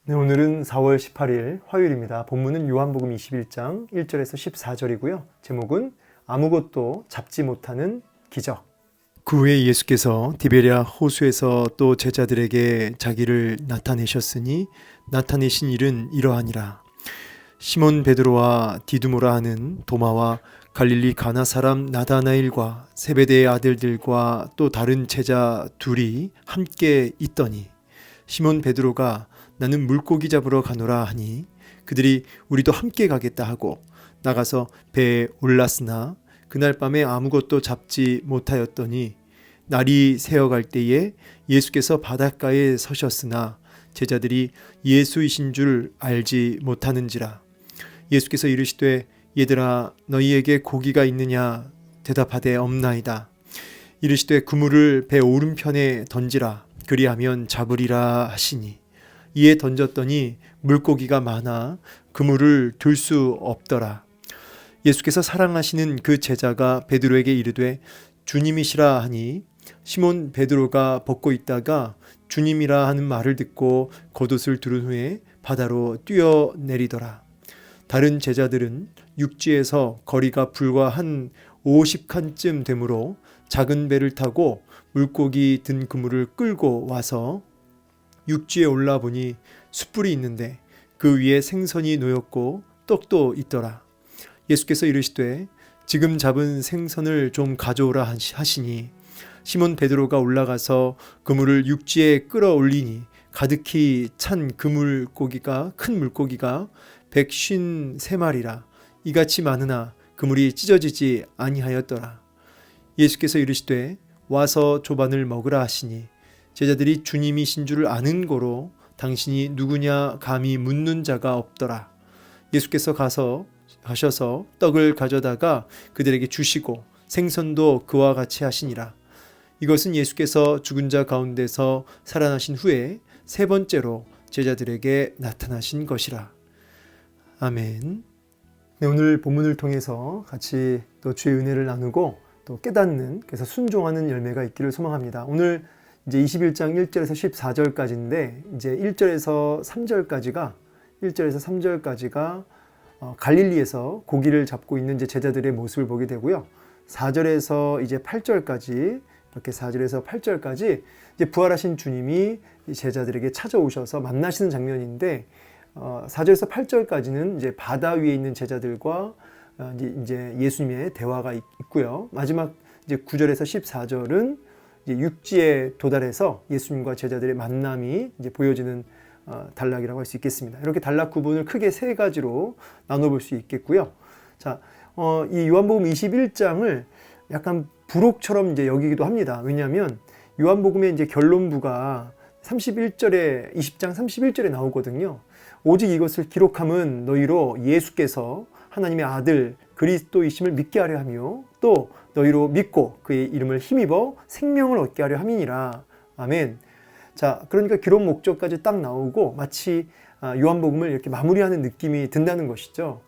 네, 오늘은 4월 18일 화요일입니다. 본문은 요한복음 21장 1절에서 14절이고요. 제목은 아무것도 잡지 못하는 기적. 그 후에 예수께서 디베랴 호수에서 또 제자들에게 자기를 나타내셨으니 나타내신 일은 이러하니라. 시몬 베드로와 디두모라 하는 도마와 갈릴리 가나 사람 나다나엘과 세베대의 아들들과 또 다른 제자 둘이 함께 있더니 시몬 베드로가 나는 물고기 잡으러 가노라 하니 그들이 우리도 함께 가겠다 하고 나가서 배에 올랐으나 그날 밤에 아무것도 잡지 못하였더니 날이 새어갈 때에 예수께서 바닷가에 서셨으나 제자들이 예수이신 줄 알지 못하는지라. 예수께서 이르시되 얘들아 너희에게 고기가 있느냐 대답하되 없나이다. 이르시되 그물을 배 오른편에 던지라 그리하면 잡으리라 하시니 이에 던졌더니 물고기가 많아 그물을 들 수 없더라. 예수께서 사랑하시는 그 제자가 베드로에게 이르되 주님이시라 하니 시몬 베드로가 벗고 있다가 주님이라 하는 말을 듣고 겉옷을 두른 후에 바다로 뛰어내리더라. 다른 제자들은 육지에서 거리가 불과 한 50칸쯤 되므로 작은 배를 타고 물고기 든 그물을 끌고 와서 육지에 올라보니 숯불이 있는데 그 위에 생선이 놓였고 떡도 있더라. 예수께서 이르시되 지금 잡은 생선을 좀 가져오라 하시니 시몬 베드로가 올라가서 그물을 육지에 끌어올리니 가득히 찬 그물고기가 큰 물고기가 153마리라. 이같이 많으나 그물이 찢어지지 아니하였더라. 예수께서 이르시되 와서 조반을 먹으라 하시니 제자들이 주님이신 줄 아는 고로 당신이 누구냐 감히 묻는 자가 없더라. 예수께서 가셔서 떡을 가져다가 그들에게 주시고 생선도 그와 같이 하시니라. 이것은 예수께서 죽은 자 가운데서 살아나신 후에 세 번째로 제자들에게 나타나신 것이라. 아멘. 네, 오늘 본문을 통해서 같이 또 주의 은혜를 나누고 또 깨닫는, 그래서 순종하는 열매가 있기를 소망합니다. 오늘 이제 21장 1절에서 14절까지인데 이제 1절에서 3절까지가 갈릴리에서 고기를 잡고 있는 이제 제자들의 모습을 보게 되고요. 4절에서 이제 8절까지 이렇게 4절에서 8절까지 이제 부활하신 주님이 제자들에게 찾아오셔서 만나시는 장면인데 4절에서 8절까지는 이제 바다 위에 있는 제자들과 이제 예수님의 대화가 있고요. 마지막 이제 9절에서 14절은 이제 육지에 도달해서 예수님과 제자들의 만남이 이제 보여지는 단락이라고 할 수 있겠습니다. 이렇게 단락 구분을 크게 세 가지로 나눠볼 수 있겠고요. 자, 이 요한복음 21장을 약간 부록처럼 이제 여기기도 합니다. 왜냐하면 요한복음의 이제 결론부가 20장 31절에 나오거든요. 오직 이것을 기록함은 너희로 예수께서 하나님의 아들 그리스도이심을 믿게 하려 하며 또 너희로 믿고 그의 이름을 힘입어 생명을 얻게 하려 함이니라. 아멘. 자, 그러니까 기록 목적까지 딱 나오고 마치 요한복음을 이렇게 마무리하는 느낌이 든다는 것이죠.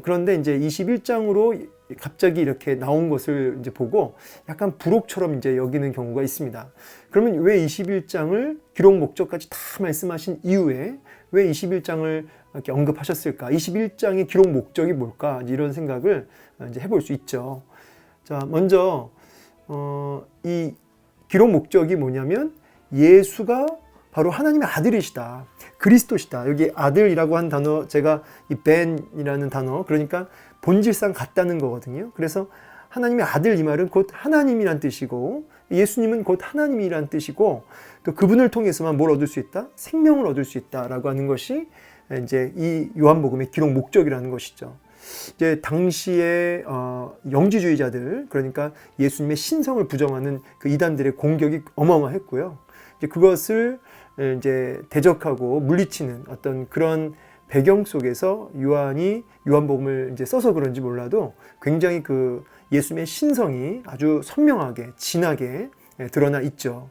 그런데 이제 21장으로 갑자기 이렇게 나온 것을 이제 보고 약간 부록처럼 이제 여기는 경우가 있습니다. 그러면 왜 21장을 기록 목적까지 다 말씀하신 이후에 왜 21장을 이렇게 언급하셨을까? 21장의 기록 목적이 뭘까? 이런 생각을 이제 해볼 수 있죠. 자, 먼저 이 기록 목적이 뭐냐면 예수가 바로 하나님의 아들이시다. 그리스도시다. 여기 아들이라고 한 단어, 제가 이 벤이라는 단어, 그러니까 본질상 같다는 거거든요. 그래서 하나님의 아들 이 말은 곧 하나님이란 뜻이고 예수님은 곧 하나님이란 뜻이고 또 그분을 통해서만 뭘 얻을 수 있다? 생명을 얻을 수 있다라고 하는 것이 이제 이 요한복음의 기록 목적이라는 것이죠. 이제 당시에 영지주의자들, 그러니까 예수님의 신성을 부정하는 그 이단들의 공격이 어마어마했고요. 이제 그것을 이제 대적하고 물리치는 어떤 그런 배경 속에서 요한이 요한복음을 이제 써서 그런지 몰라도 굉장히 그 예수님의 신성이 아주 선명하게 진하게 드러나 있죠.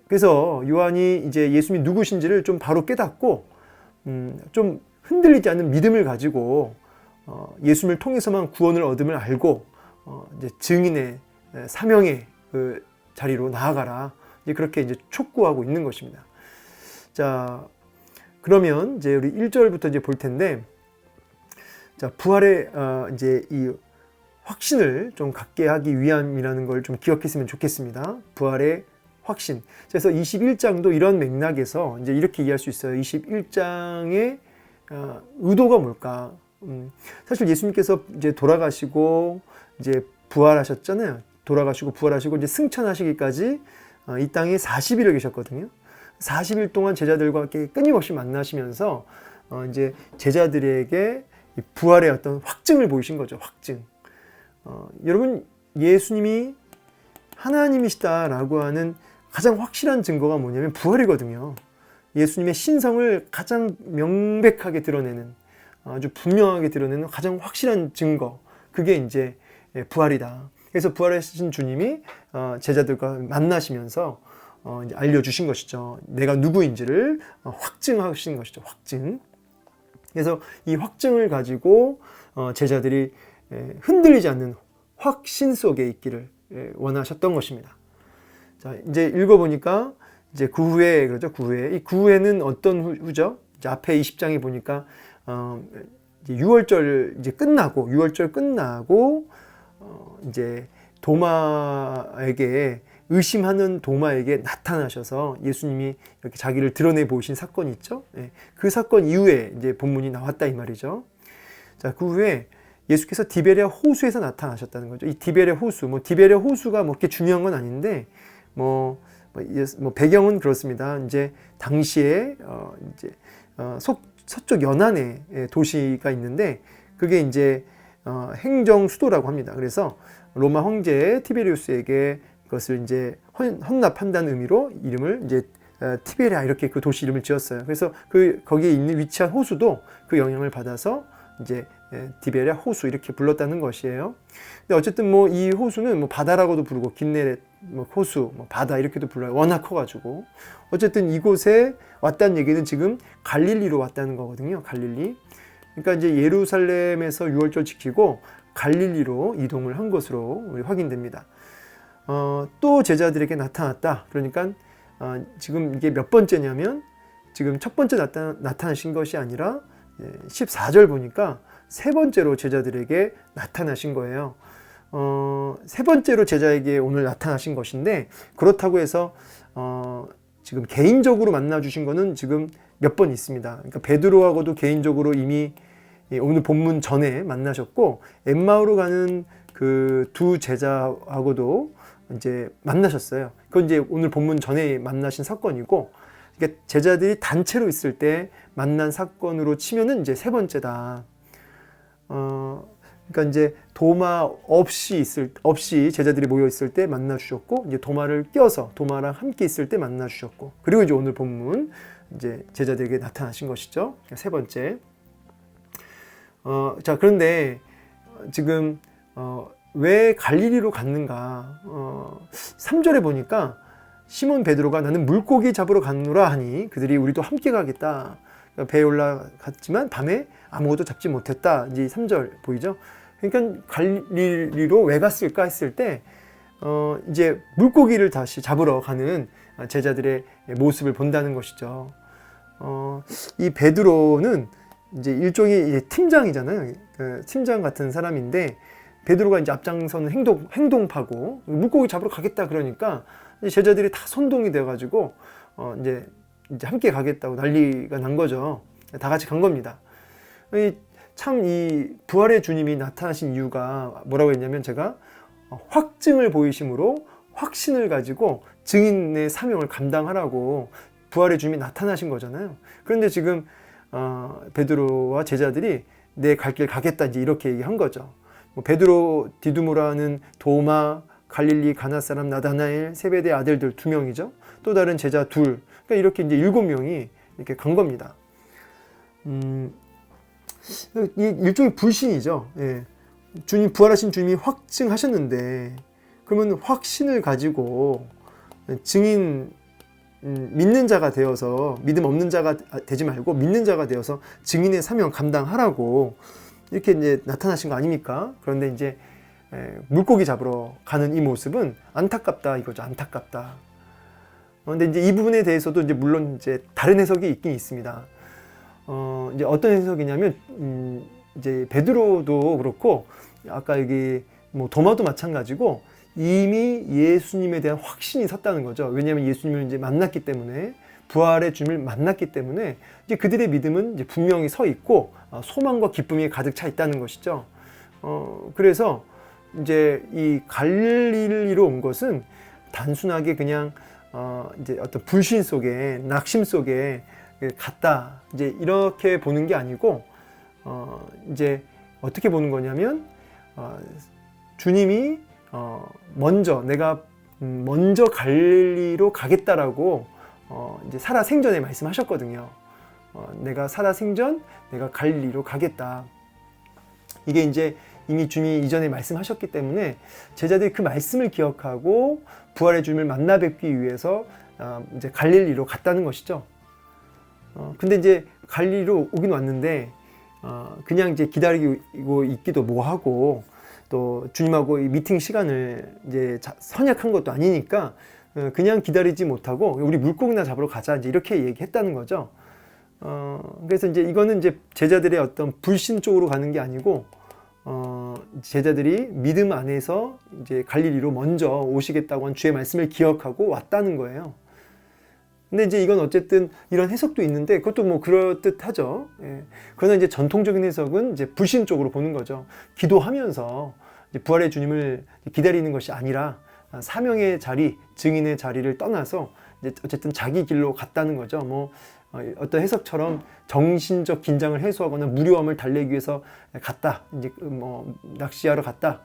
그래서 요한이 이제 예수님이 누구신지를 좀 바로 깨닫고 좀 흔들리지 않는 믿음을 가지고 예수님을 통해서만 구원을 얻음을 알고 이제 증인의 사명의 그 자리로 나아가라. 이제 그렇게 이제 촉구하고 있는 것입니다. 자, 그러면 이제 우리 1절부터 이제 볼 텐데, 자, 부활의 이제 이 확신을 좀 갖게 하기 위함이라는 걸 좀 기억했으면 좋겠습니다. 부활의 확신. 그래서 21장도 이런 맥락에서 이제 이렇게 이해할 수 있어요. 21장의 의도가 뭘까? 사실 예수님께서 이제 돌아가시고 이제 부활하셨잖아요. 돌아가시고 부활하시고 이제 승천하시기까지 이 땅에 40일을 계셨거든요. 40일 동안 제자들과 함께 끊임없이 만나시면서 이제 제자들에게 부활의 어떤 확증을 보이신 거죠. 확증. 여러분, 예수님이 하나님이시다라고 하는 가장 확실한 증거가 뭐냐면 부활이거든요. 예수님의 신성을 가장 명백하게 드러내는, 아주 분명하게 드러내는 가장 확실한 증거, 그게 이제 부활이다. 그래서 부활하신 주님이 제자들과 만나시면서 이제 알려주신 것이죠. 내가 누구인지를 확증하신 것이죠. 확증. 그래서 이 확증을 가지고 제자들이 흔들리지 않는 확신 속에 있기를 원하셨던 것입니다. 자, 이제 읽어보니까 이제 그 후에, 그러죠. 그 후에. 이 그 후에는 어떤 후죠? 이제 앞에 20장에 보니까 이제 6월절 이제 끝나고, 6월절 끝나고 이제 도마에게, 의심하는 도마에게 나타나셔서 예수님이 이렇게 자기를 드러내 보이신 사건이 있죠. 그 사건 이후에 이제 본문이 나왔다 이 말이죠. 자, 그 후에 예수께서 디베랴 호수에서 나타나셨다는 거죠. 이 디베랴 호수, 디베랴 호수가 뭐 그렇게 중요한 건 아닌데, 배경은 그렇습니다. 이제 당시에 서쪽 연안에 도시가 있는데, 그게 이제 행정 수도라고 합니다. 그래서 로마 황제 티베리우스에게 그것을 이제 헌납한다는 의미로 이름을 이제 티베랴, 이렇게 그 도시 이름을 지었어요. 그래서 거기에 있는 위치한 호수도 그 영향을 받아서 이제 디베랴 호수 이렇게 불렀다는 것이에요. 근데 어쨌든 이 호수는 바다라고도 부르고 긴네렛 호수, 바다 이렇게도 불러요. 워낙 커가지고. 어쨌든 이곳에 왔다는 얘기는 지금 갈릴리로 왔다는 거거든요. 갈릴리. 그러니까 이제 예루살렘에서 유월절 지키고 갈릴리로 이동을 한 것으로 우리 확인됩니다. 또 제자들에게 나타났다. 그러니까 지금 이게 몇 번째냐면, 지금 첫 번째 나타나신 것이 아니라 14절 보니까 세 번째로 제자들에게 나타나신 거예요. 세 번째로 제자에게 오늘 나타나신 것인데, 그렇다고 해서 지금 개인적으로 만나주신 거는 지금 몇 번 있습니다. 그러니까 베드로하고도 개인적으로 이미 오늘 본문 전에 만나셨고, 엠마오로 가는 그 두 제자하고도 이제 만나셨어요. 그건 이제 오늘 본문 전에 만나신 사건이고, 그러니까 제자들이 단체로 있을 때 만난 사건으로 치면은 이제 세 번째다. 그러니까 이제 도마 없이 제자들이 모여 있을 때 만나 주셨고, 이제 도마를 껴서 도마랑 함께 있을 때 만나 주셨고, 그리고 이제 오늘 본문 이제 제자들에게 나타나신 것이죠. 세 번째. 자, 그런데 지금 왜 갈릴리로 갔는가? 3절에 보니까 시몬 베드로가 나는 물고기 잡으러 갔노라 하니 그들이 우리도 함께 가겠다. 배에 올라갔지만 밤에 아무것도 잡지 못했다. 이제 3절 보이죠? 그러니까 갈릴리로 왜 갔을까 했을 때 이제 물고기를 다시 잡으러 가는 제자들의 모습을 본다는 것이죠. 이 베드로는 이제 일종의 이제 팀장이잖아요. 팀장 같은 사람인데, 베드로가 이제 앞장서는 행동파고, 물고기 잡으러 가겠다 그러니까 제자들이 다 선동이 되어가지고 이제 함께 가겠다고 난리가 난 거죠. 다 같이 간 겁니다. 참 이 부활의 주님이 나타나신 이유가 뭐라고 했냐면, 제가 확증을 보이심으로 확신을 가지고 증인의 사명을 감당하라고 부활의 주님이 나타나신 거잖아요. 그런데 지금 베드로와 제자들이 내 갈 길 가겠다, 이제 이렇게 얘기한 거죠. 베드로, 디두모라는 도마, 갈릴리 가나 사람 나다나엘, 세베대 아들들 2명이죠. 또 다른 제자 2. 그러니까 이렇게 이제 7명이 이렇게 간 겁니다. 일종의 불신이죠. 예. 주님, 부활하신 주님이 확증하셨는데, 그러면 확신을 가지고 증인, 믿는 자가 되어서, 믿음 없는 자가 되지 말고 믿는 자가 되어서 증인의 사명 감당하라고 이렇게 이제 나타나신 거 아닙니까? 그런데 이제 물고기 잡으러 가는 이 모습은 안타깝다 이거죠. 안타깝다. 그런데 이제 이 부분에 대해서도 이제 물론 이제 다른 해석이 있긴 있습니다. 이제 어떤 해석이냐면, 이제 베드로도 그렇고, 아까 여기 뭐 도마도 마찬가지고, 이미 예수님에 대한 확신이 섰다는 거죠. 왜냐하면 예수님을 이제 만났기 때문에, 부활의 주님을 만났기 때문에, 이제 그들의 믿음은 이제 분명히 서 있고, 소망과 기쁨이 가득 차 있다는 것이죠. 그래서 이제 이 갈릴리로 온 것은 단순하게 그냥 이제 어떤 불신 속에, 낙심 속에 갔다, 이제 이렇게 보는 게 아니고, 이제 어떻게 보는 거냐면, 주님이 내가 먼저 갈릴리로 가겠다라고 이제 살아생전에 말씀하셨거든요. 내가 살아생전, 내가 갈릴리로 가겠다. 이게 이제 이미 주님이 이전에 말씀하셨기 때문에 제자들이 그 말씀을 기억하고 부활의 주님을 만나 뵙기 위해서 이제 갈릴리로 갔다는 것이죠. 근데 이제 갈릴리로 오긴 왔는데 그냥 이제 기다리고 있기도 뭐하고, 또 주님하고 이 미팅 시간을 이제 선약한 것도 아니니까 그냥 기다리지 못하고 우리 물고기나 잡으러 가자, 이제 이렇게 얘기했다는 거죠. 그래서 이제 이거는 이제 제자들의 어떤 불신 쪽으로 가는 게 아니고, 제자들이 믿음 안에서 이제 갈릴리로 먼저 오시겠다고 한 주의 말씀을 기억하고 왔다는 거예요. 근데 이제 이건 어쨌든 이런 해석도 있는데 그것도 뭐 그럴듯하죠. 예. 그러나 이제 전통적인 해석은 이제 불신 쪽으로 보는 거죠. 기도하면서 이제 부활의 주님을 기다리는 것이 아니라 사명의 자리, 증인의 자리를 떠나서 이제 어쨌든 자기 길로 갔다는 거죠. 뭐 어떤 해석처럼 정신적 긴장을 해소하거나 무료함을 달래기 위해서 갔다, 이제 뭐 낚시하러 갔다.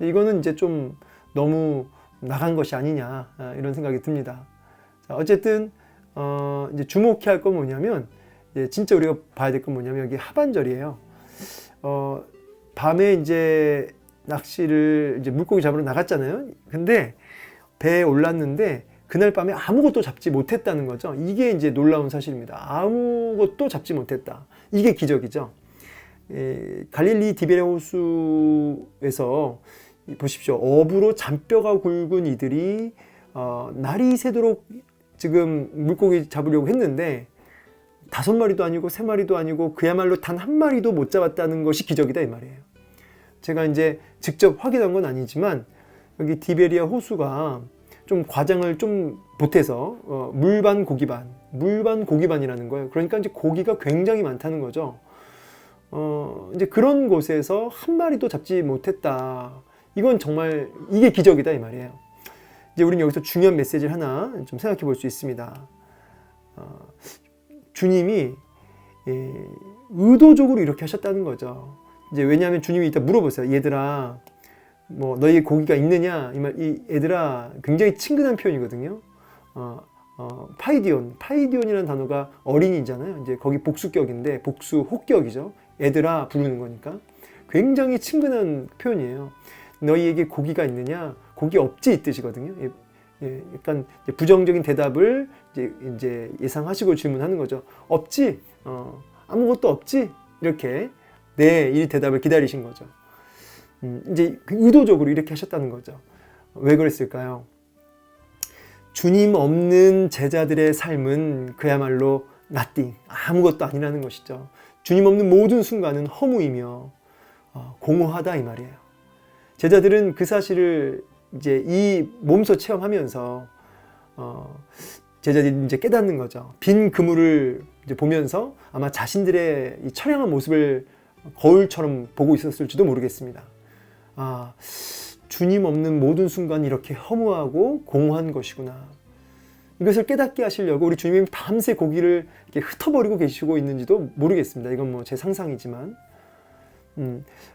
이거는 이제 좀 너무 나간 것이 아니냐, 이런 생각이 듭니다. 자, 어쨌든 이제 주목해야 할 건 뭐냐면, 진짜 우리가 봐야 될 건 뭐냐면 여기 하반절이에요. 밤에 이제 낚시를 이제 물고기 잡으러 나갔잖아요. 근데 배에 올랐는데 그날 밤에 아무것도 잡지 못했다는 거죠. 이게 이제 놀라운 사실입니다. 아무것도 잡지 못했다. 이게 기적이죠. 갈릴리 디베랴 호수에서 보십시오. 어부로 잔뼈가 굵은 이들이 날이 새도록 지금 물고기 잡으려고 했는데 5마리도 아니고 3마리도 아니고 그야말로 단 한 마리도 못 잡았다는 것이 기적이다, 이 말이에요. 제가 이제 직접 확인한 건 아니지만 여기 디베리아 호수가 좀 과장을 좀 보태서 물반 고기반이라는 거예요. 그러니까 이제 고기가 굉장히 많다는 거죠. 이제 그런 곳에서 한 마리도 잡지 못했다. 이건 정말 이게 기적이다, 이 말이에요. 이제 우리는 여기서 중요한 메시지를 하나 좀 생각해 볼 수 있습니다. 주님이 의도적으로 이렇게 하셨다는 거죠. 이제 왜냐하면 주님이 이따 물어보세요. 얘들아, 뭐 너희 고기가 있느냐? 이 얘들아, 굉장히 친근한 표현이거든요. 파이디온이라는 단어가 어린이잖아요. 이제 거기 복수격인데 복수 혹격이죠. 얘들아 부르는 거니까 굉장히 친근한 표현이에요. 너희에게 고기가 있느냐? 고기 없지, 이 뜻이거든요. 약간 부정적인 대답을 이제 예상하시고 질문하는 거죠. 없지? 아무것도 없지? 이렇게 이 대답을 기다리신 거죠. 이제 의도적으로 이렇게 하셨다는 거죠. 왜 그랬을까요? 주님 없는 제자들의 삶은 그야말로 nothing, 아무것도 아니라는 것이죠. 주님 없는 모든 순간은 허무이며 공허하다, 이 말이에요. 제자들은 그 사실을 이제 이 몸소 체험하면서 제자들이 이제 깨닫는 거죠. 빈 그물을 이제 보면서 아마 자신들의 이 처량한 모습을 거울처럼 보고 있었을지도 모르겠습니다. 주님 없는 모든 순간이 이렇게 허무하고 공허한 것이구나. 이것을 깨닫게 하시려고 우리 주님이 밤새 고기를 이렇게 흩어버리고 계시고 있는지도 모르겠습니다. 이건 뭐 제 상상이지만.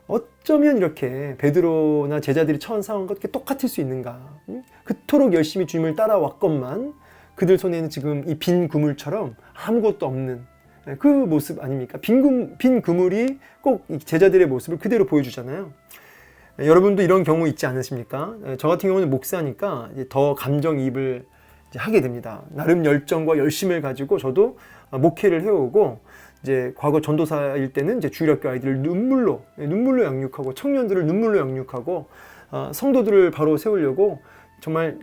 어쩌면 이렇게 베드로나 제자들이 처한 상황과 이렇게 똑같을 수 있는가? 그토록 열심히 주님을 따라왔건만 그들 손에는 지금 이 빈 그물처럼 아무것도 없는 그 모습 아닙니까? 빈 그물이 꼭 제자들의 모습을 그대로 보여주잖아요. 여러분도 이런 경우 있지 않으십니까? 저 같은 경우는 목사니까 더 감정이입을 하게 됩니다. 나름 열정과 열심을 가지고 저도 목회를 해오고, 이제 과거 전도사일 때는 이제 주일학교 아이들을 눈물로 양육하고, 청년들을 눈물로 양육하고, 성도들을 바로 세우려고 정말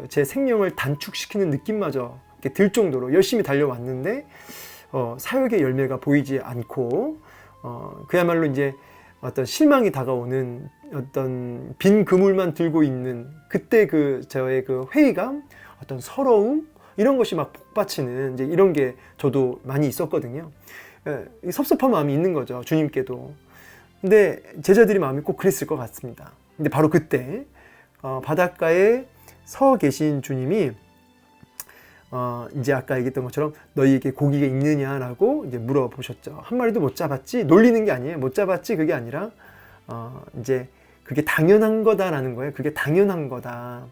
제 생명을 단축시키는 느낌마저 들 정도로 열심히 달려왔는데, 사역의 열매가 보이지 않고 그야말로 이제 어떤 실망이 다가오는 어떤 빈 그물만 들고 있는 그때 저의 회의감, 어떤 서러움 이런 것이 막 복받치는 이제 이런 게 저도 많이 있었거든요. 섭섭한 마음이 있는 거죠, 주님께도. 근데 제자들이 마음이 꼭 그랬을 것 같습니다. 근데 바로 그때 바닷가에 서 계신 주님이 이제 아까 얘기했던 것처럼 너희에게 고기가 있느냐라고 이제 물어보셨죠. 한 마리도 못 잡았지? 놀리는 게 아니에요. 못 잡았지? 그게 아니라 이제 그게 당연한 거다라는 거예요. 그게 당연한 거다.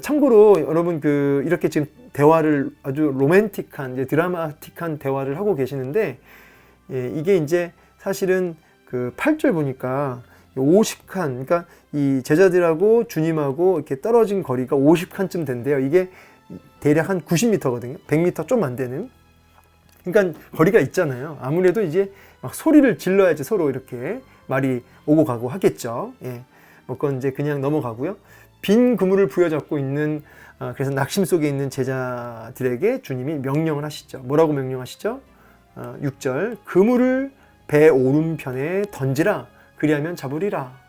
참고로 여러분 이렇게 지금 대화를 아주 로맨틱한 이제 드라마틱한 대화를 하고 계시는데 이게 이제 사실은 8절 보니까 50칸, 그러니까 이 제자들하고 주님하고 이렇게 떨어진 거리가 50칸쯤 된대요. 이게 대략 한 90m거든요. 100m 좀 안 되는. 그러니까 거리가 있잖아요. 아무래도 이제 막 소리를 질러야지 서로 이렇게 말이 오고 가고 하겠죠. 예. 그건 이제 그냥 넘어가고요. 빈 그물을 부여잡고 있는 그래서 낙심 속에 있는 제자들에게 주님이 명령을 하시죠. 뭐라고 명령하시죠? 6절 그물을 배 오른편에 던지라 그리하면 잡으리라.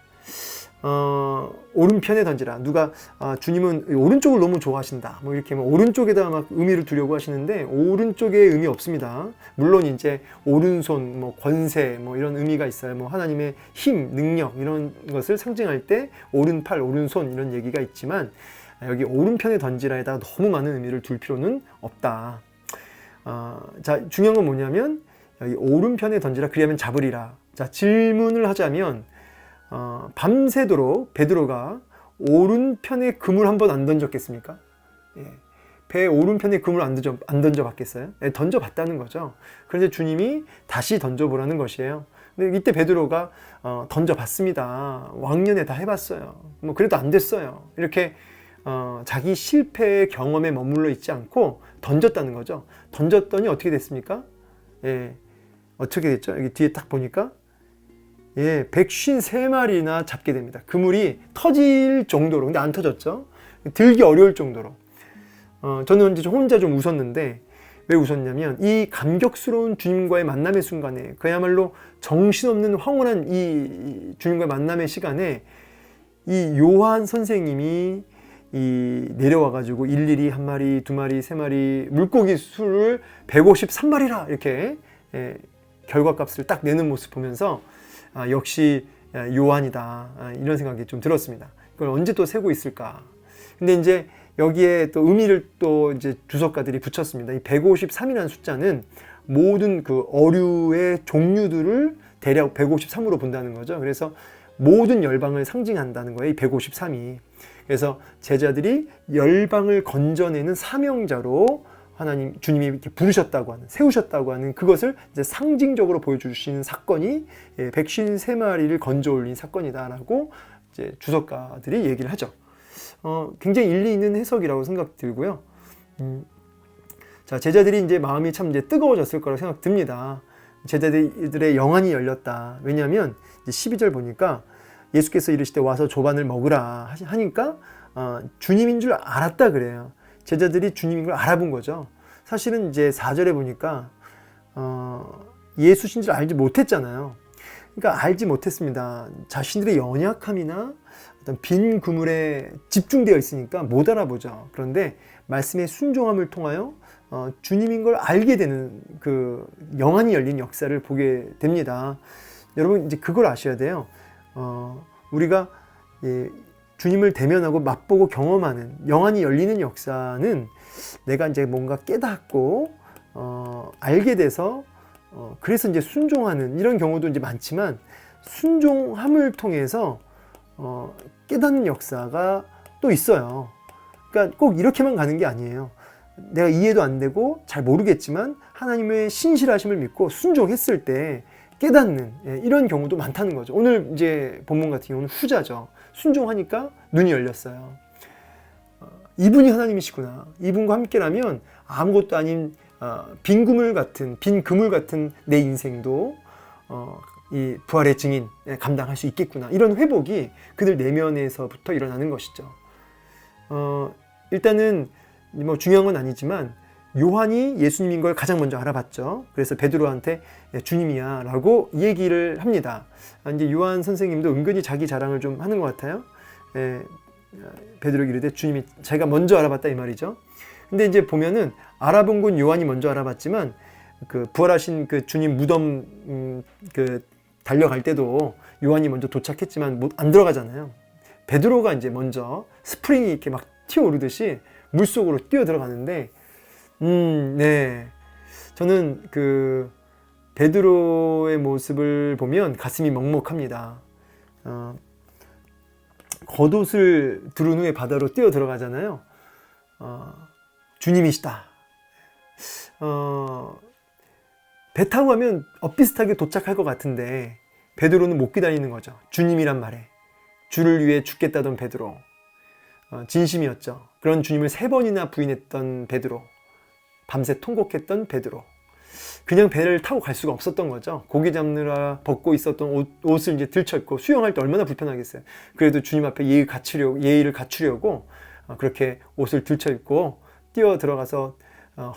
오른편에 던지라. 누가 주님은 오른쪽을 너무 좋아하신다 뭐 이렇게 오른쪽에다 막 의미를 두려고 하시는데 오른쪽에 의미 없습니다. 물론 이제 오른손 뭐 권세 뭐 이런 의미가 있어요. 뭐 하나님의 힘 능력 이런 것을 상징할 때 오른팔 오른손 이런 얘기가 있지만 여기 오른편에 던지라에다가 너무 많은 의미를 둘 필요는 없다. 자, 중요한 건 뭐냐면 여기 오른편에 던지라 그리하면 잡으리라. 자, 질문을 하자면 밤새도록 베드로가 오른편에 그물 한 번 안 던졌겠습니까? 예. 배 오른편에 그물 안 던져봤겠어요? 예, 던져봤다는 거죠. 그런데 주님이 다시 던져보라는 것이에요. 근데 이때 베드로가 던져봤습니다. 왕년에 다 해봤어요. 뭐 그래도 안 됐어요. 이렇게 자기 실패의 경험에 머물러 있지 않고 던졌다는 거죠. 던졌더니 어떻게 됐습니까? 예, 어떻게 됐죠? 여기 뒤에 딱 보니까 153마리나 잡게 됩니다. 그물이 터질 정도로. 근데 안 터졌죠. 들기 어려울 정도로. 저는 이제 혼자 좀 웃었는데 왜 웃었냐면 이 감격스러운 주님과의 만남의 순간에 그야말로 정신없는 황홀한 이 주님과의 만남의 시간에 이 요한 선생님이 내려와가지고 일일이 한 마리, 두 마리, 세 마리 물고기 수를 153마리라 이렇게 결과값을 딱 내는 모습 보면서 역시 요한이다 이런 생각이 좀 들었습니다. 그걸 언제 또 세고 있을까? 근데 이제 여기에 또 의미를 또 이제 주석가들이 붙였습니다. 이 153이라는 숫자는 모든 어류의 종류들을 대략 153으로 본다는 거죠. 그래서 모든 열방을 상징한다는 거예요. 이 153이. 그래서 제자들이 열방을 건져내는 사명자로 주님이 이렇게 부르셨다고 하는, 세우셨다고 하는 그것을 이제 상징적으로 보여주시는 사건이 153마리를 건져 올린 사건이다라고 이제 주석가들이 얘기를 하죠. 굉장히 일리 있는 해석이라고 생각 들고요. 자, 제자들이 이제 마음이 참 이제 뜨거워졌을 거라고 생각 듭니다. 제자들의 영안이 열렸다. 왜냐하면 이제 12절 보니까 예수께서 이르시되 와서 조반을 먹으라 하니까 주님인 줄 알았다 그래요. 제자들이 주님인 걸 알아본 거죠. 사실은 이제 4절에 보니까 예수신 줄 알지 못했잖아요. 그러니까 알지 못했습니다. 자신들의 연약함이나 어떤 빈 그물에 집중되어 있으니까 못 알아보죠. 그런데 말씀의 순종함을 통하여 주님인 걸 알게 되는 그 영안이 열린 역사를 보게 됩니다. 여러분 이제 그걸 아셔야 돼요. 우리가 주님을 대면하고 맛보고 경험하는 영안이 열리는 역사는 내가 이제 뭔가 깨닫고 알게 돼서 그래서 이제 순종하는 이런 경우도 이제 많지만 순종함을 통해서 깨닫는 역사가 또 있어요. 그러니까 꼭 이렇게만 가는 게 아니에요. 내가 이해도 안 되고 잘 모르겠지만 하나님의 신실하심을 믿고 순종했을 때 깨닫는 이런 경우도 많다는 거죠. 오늘 이제 본문 같은 경우는 후자죠. 순종하니까 눈이 열렸어요. 이분이 하나님이시구나. 이분과 함께라면 아무것도 아닌 빈 그물 같은 내 인생도 이 부활의 증인 감당할 수 있겠구나. 이런 회복이 그들 내면에서부터 일어나는 것이죠. 일단은 뭐 중요한 건 아니지만 요한이 예수님인 걸 가장 먼저 알아봤죠. 그래서 베드로한테 주님이야 라고 얘기를 합니다. 이제 요한 선생님도 은근히 자기 자랑을 좀 하는 것 같아요. 베드로에게 이르되 주님이 자기가 먼저 알아봤다 이 말이죠. 근데 이제 보면은 알아본 건 요한이 먼저 알아봤지만 그 부활하신 그 주님 무덤 그 달려갈 때도 요한이 먼저 도착했지만 안 들어가잖아요. 베드로가 이제 먼저 스프링이 이렇게 막 튀어오르듯이 물속으로 뛰어 들어가는데 네. 저는 그 베드로의 모습을 보면 가슴이 먹먹합니다. 겉옷을 두른 후에 바다로 뛰어 들어가잖아요. 주님이시다. 배 타고 가면 비슷하게 도착할 것 같은데 베드로는 못 기다리는 거죠. 주님이란 말에. 주를 위해 죽겠다던 베드로. 진심이었죠. 그런 주님을 3번이나 부인했던 베드로. 밤새 통곡했던 베드로. 그냥 배를 타고 갈 수가 없었던 거죠. 고기 잡느라 벗고 있었던 옷을 이제 들쳐입고 수영할 때 얼마나 불편하겠어요. 그래도 주님 앞에 예의를 갖추려고 그렇게 옷을 들쳐입고 뛰어 들어가서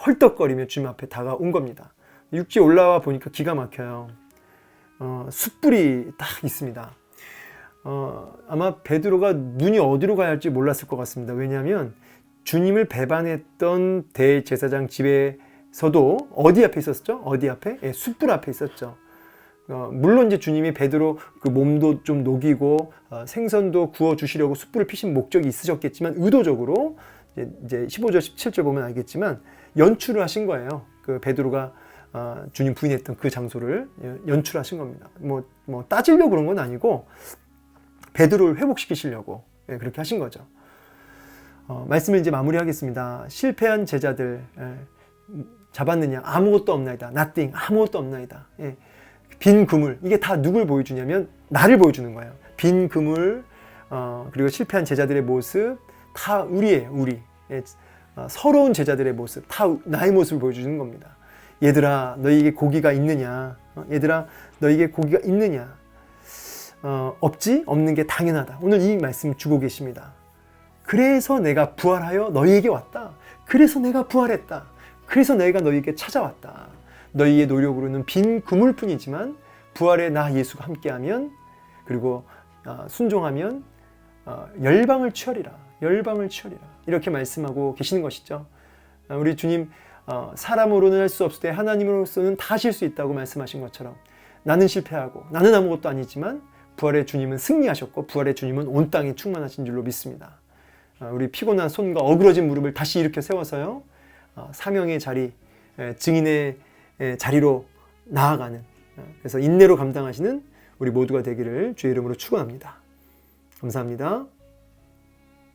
헐떡거리며 주님 앞에 다가온 겁니다. 육지에 올라와 보니까 기가 막혀요. 숯불이 딱 있습니다. 아마 베드로가 눈이 어디로 가야 할지 몰랐을 것 같습니다. 왜냐하면 주님을 배반했던 대제사장 집에서도 어디 앞에 있었죠? 어디 앞에? 숯불 앞에 있었죠. 물론 이제 주님이 베드로 그 몸도 좀 녹이고 생선도 구워 주시려고 숯불을 피신 목적이 있으셨겠지만 의도적으로 이제 15절 17절 보면 알겠지만 연출을 하신 거예요. 그 베드로가 주님 부인했던 그 장소를 연출하신 겁니다. 뭐 따지려고 그런 건 아니고 베드로를 회복시키시려고 그렇게 하신 거죠. 말씀을 이제 마무리하겠습니다. 실패한 제자들 잡았느냐? 아무것도 없나이다. nothing. 아무것도 없나이다. 빈 그물. 이게 다 누굴 보여주냐면 나를 보여주는 거예요. 빈 그물 그리고 실패한 제자들의 모습 다 우리예요. 우리. 서러운 제자들의 모습 다 나의 모습을 보여주는 겁니다. 얘들아 너희에게 고기가 있느냐? 얘들아 너희에게 고기가 있느냐? 없지? 없는 게 당연하다. 오늘 이 말씀 주고 계십니다. 그래서 내가 부활하여 너희에게 왔다. 그래서 내가 부활했다. 그래서 내가 너희에게 찾아왔다. 너희의 노력으로는 빈 그물뿐이지만 부활의 나 예수가 함께하면 그리고 순종하면 열방을 취하리라. 열방을 취하리라. 이렇게 말씀하고 계시는 것이죠. 우리 주님 사람으로는 할 수 없을 때 하나님으로서는 다 하실 수 있다고 말씀하신 것처럼 나는 실패하고 나는 아무것도 아니지만 부활의 주님은 승리하셨고 부활의 주님은 온 땅에 충만하신 줄로 믿습니다. 우리 피곤한 손과 어그러진 무릎을 다시 일으켜 세워서요. 사명의 자리, 증인의 자리로 나아가는 그래서 인내로 감당하시는 우리 모두가 되기를 주의 이름으로 축원합니다. 감사합니다.